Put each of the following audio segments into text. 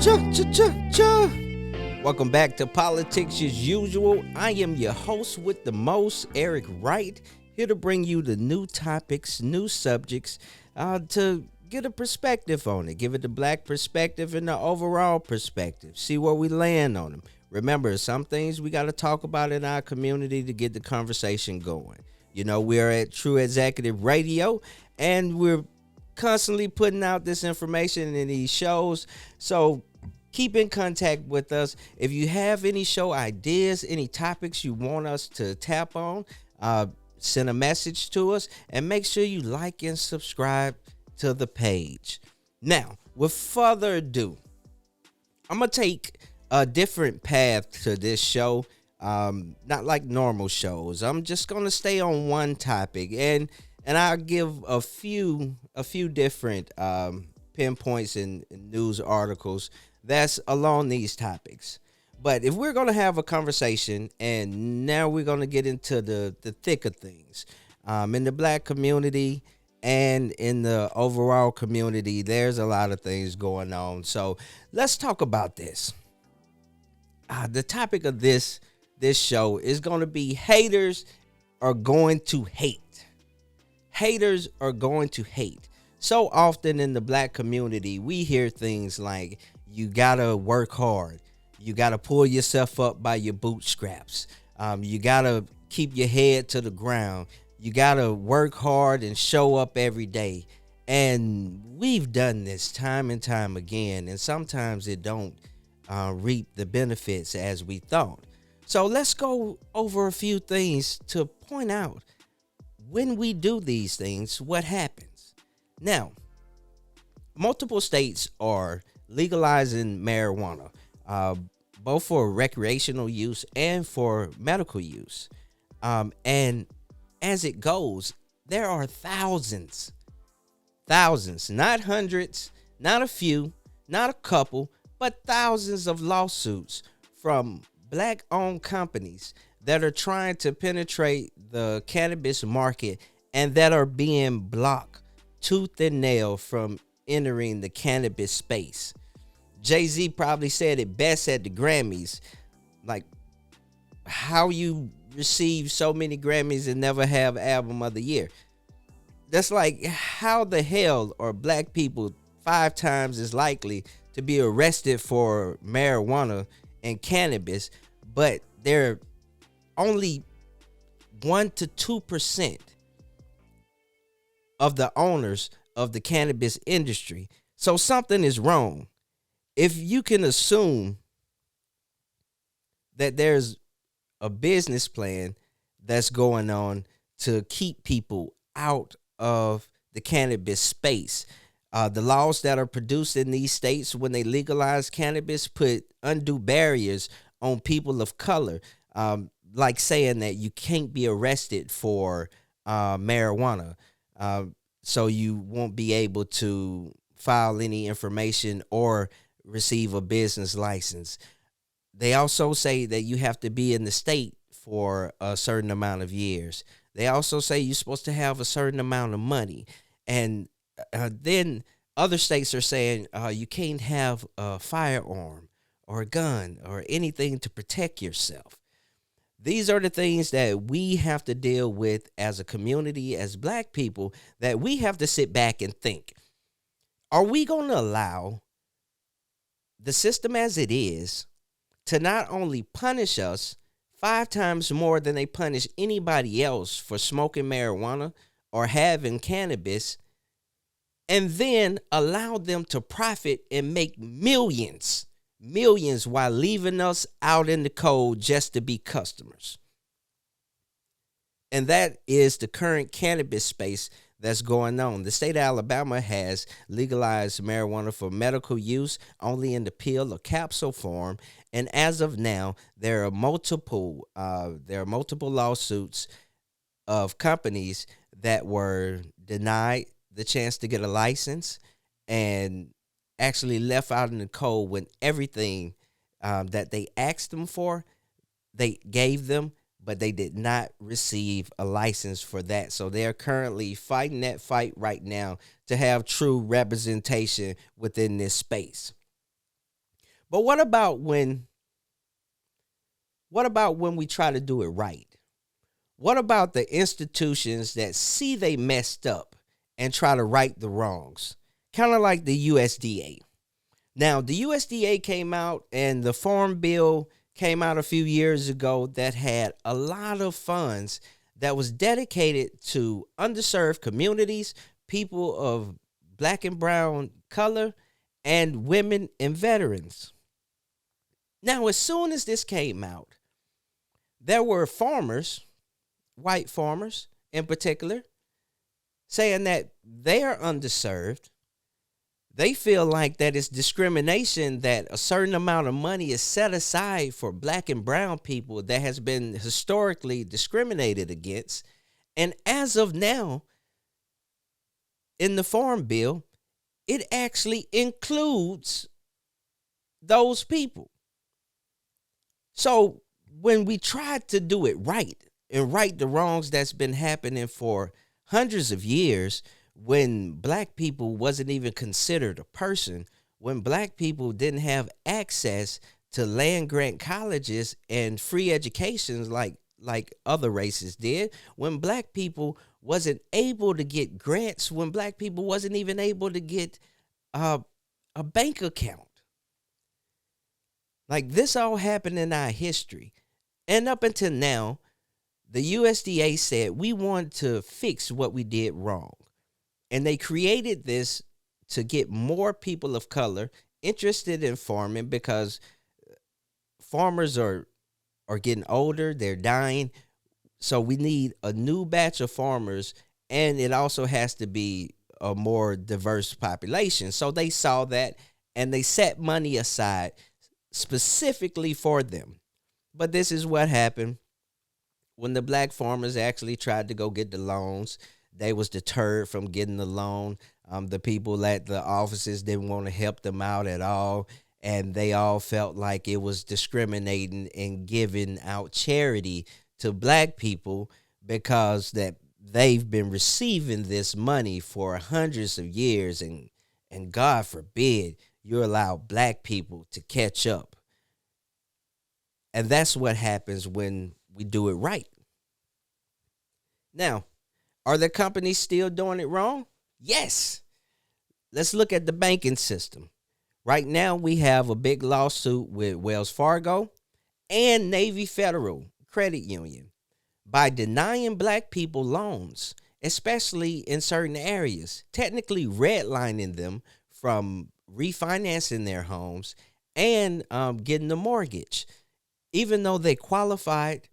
Cha. Welcome back to Politics as Usual. I am your host with the most, Eric Wright, here to bring you the new topics, new subjects, to get a perspective on it. Give it the black perspective and the overall perspective. See where we land on them. Remember, some things we got to talk about in our community to get the conversation going. You know, we're at True Executive Radio, and we're constantly putting out this information in these shows. So keep in contact with us. If you have any show ideas, any topics you want us to tap on, send a message to us, and make sure you like and subscribe to the page. Now, with further ado, I'm going to take a different path to this show. Not like normal shows. I'm just going to stay on one topic, and I'll give a few different pinpoints in news articles that's along these topics. But if we're going to have a conversation, and now we're going to get into the thick of things, in the black community and in the overall community, there's a lot of things going on. So let's talk about this. The topic of this show is going to be haters are going to hate. Haters are going to hate. So often in the black community, we hear things like, you gotta work hard. You gotta pull yourself up by your bootstraps. You gotta keep your head to the ground. You gotta work hard and show up every day. And we've done this time and time again, and sometimes it don't reap the benefits as we thought. So let's go over a few things to point out when we do these things, what happens. Now, multiple states are legalizing marijuana, both for recreational use and for medical use. And as it goes, there are thousands, not hundreds, not a few, not a couple, but thousands of lawsuits from black-owned companies that are trying to penetrate the cannabis market and that are being blocked tooth and nail from entering the cannabis space. Jay-Z probably said it best at the Grammys. Like, how you receive so many Grammys and never have album of the year. That's like, how the hell are black people 5 times as likely to be arrested for marijuana and cannabis, but they're only 1 to 2% of the owners of the cannabis industry? So something is wrong. If you can assume that there's a business plan that's going on to keep people out of the cannabis space, the laws that are produced in these states when they legalize cannabis put undue barriers on people of color, like saying that you can't be arrested for marijuana. So you won't be able to file any information or receive a business license. They also say that you have to be in the state for a certain amount of years. They also say you're supposed to have a certain amount of money. And then other states are saying you can't have a firearm or a gun or anything to protect yourself. These are the things that we have to deal with as a community, as black people, that we have to sit back and think. Are we going to allow the system as it is to not only punish us 5 times more than they punish anybody else for smoking marijuana or having cannabis, and then allow them to profit and make millions while leaving us out in the cold just to be customers? And that is the current cannabis space that's going on. The state of Alabama has legalized marijuana for medical use only in the pill or capsule form. And as of now, there are multiple lawsuits of companies that were denied the chance to get a license and actually left out in the cold when everything that they asked them for, they gave them, but they did not receive a license for that. So they're currently fighting that fight right now to have true representation within this space. But what about when we try to do it right? What about the institutions that see they messed up and try to right the wrongs? Kind of like the USDA. Now, the USDA came out and the Farm Bill came out a few years ago that had a lot of funds that was dedicated to underserved communities, people of black and brown color, and women and veterans. Now, as soon as this came out, there were farmers, white farmers in particular, saying that they are underserved. They feel like that it's discrimination that a certain amount of money is set aside for black and brown people that has been historically discriminated against. And as of now, in the Farm Bill, it actually includes those people. So when we tried to do it right and right the wrongs that's been happening for hundreds of years, when black people wasn't even considered a person, when black people didn't have access to land grant colleges and free educations like other races did, when black people wasn't able to get grants, when black people wasn't even able to get a bank account. Like, this all happened in our history. And up until now, the USDA said we want to fix what we did wrong. And they created this to get more people of color interested in farming, because farmers are getting older, they're dying. So we need a new batch of farmers, and it also has to be a more diverse population. So they saw that and they set money aside specifically for them. But this is what happened when the black farmers actually tried to go get the loans. They was deterred from getting the loan. The people at the offices didn't want to help them out at all, and they all felt like it was discriminating and giving out charity to black people because that they've been receiving this money for hundreds of years, and God forbid you allow black people to catch up. And that's what happens when we do it right. Now, are the companies still doing it wrong? Yes. Let's look at the banking system. Right now, we have a big lawsuit with Wells Fargo and Navy Federal Credit Union by denying black people loans, especially in certain areas, technically redlining them from refinancing their homes and getting a mortgage. Even though they qualified,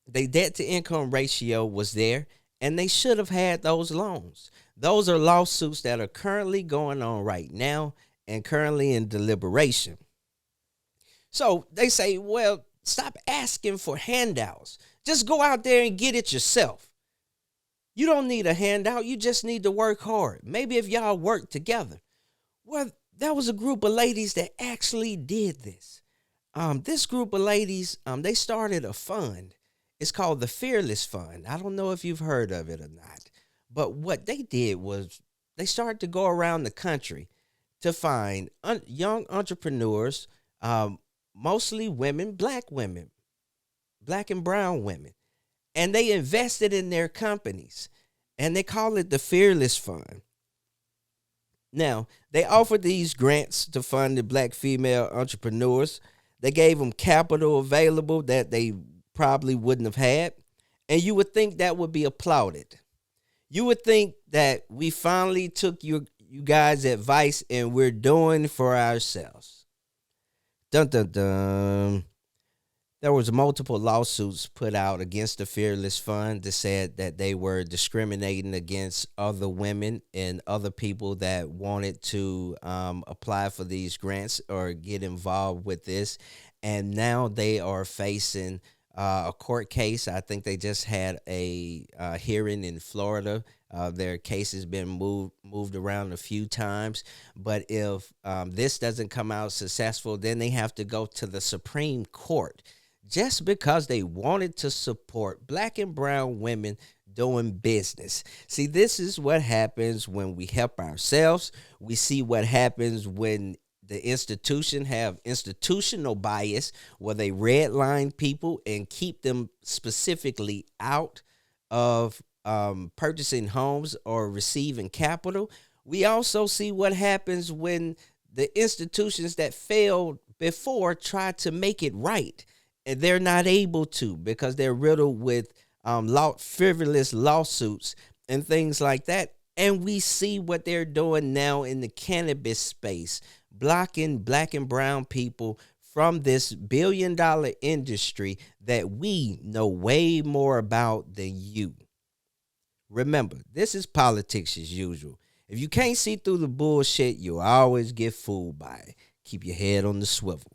their debt to income ratio was there, and they should have had those loans. Those are lawsuits that are currently going on right now and currently in deliberation. So they say, well, stop asking for handouts. Just go out there and get it yourself. You don't need a handout. You just need to work hard. Maybe if y'all work together. Well, there was a group of ladies that actually did this. This group of ladies, they started a fund. It's called the Fearless Fund. I don't know if you've heard of it or not. But what they did was they started to go around the country to find young entrepreneurs, mostly women, black and brown women. And they invested in their companies. And they call it the Fearless Fund. Now, they offered these grants to fund the black female entrepreneurs. They gave them capital available that they probably wouldn't have had. And you would think that would be applauded. You would think that we finally took you guys' advice and we're doing for ourselves. Dun, dun, dun. There was multiple lawsuits put out against the Fearless Fund that said that they were discriminating against other women and other people that wanted to apply for these grants or get involved with this. And now they are facing a court case. I think they just had a hearing in Florida. Their case has been moved around a few times. But if this doesn't come out successful, then they have to go to the Supreme Court, just because they wanted to support black and brown women doing business. See, this is what happens when we help ourselves. We see what happens when the institution have institutional bias where they redline people and keep them specifically out of purchasing homes or receiving capital. We also see what happens when the institutions that failed before try to make it right, and they're not able to because they're riddled with frivolous lawsuits and things like that. And we see what they're doing now in the cannabis space, blocking black and brown people from this $1 billion industry that we know way more about than you. Remember, this is politics as usual. If you can't see through the bullshit, you'll always get fooled by it. Keep your head on the swivel.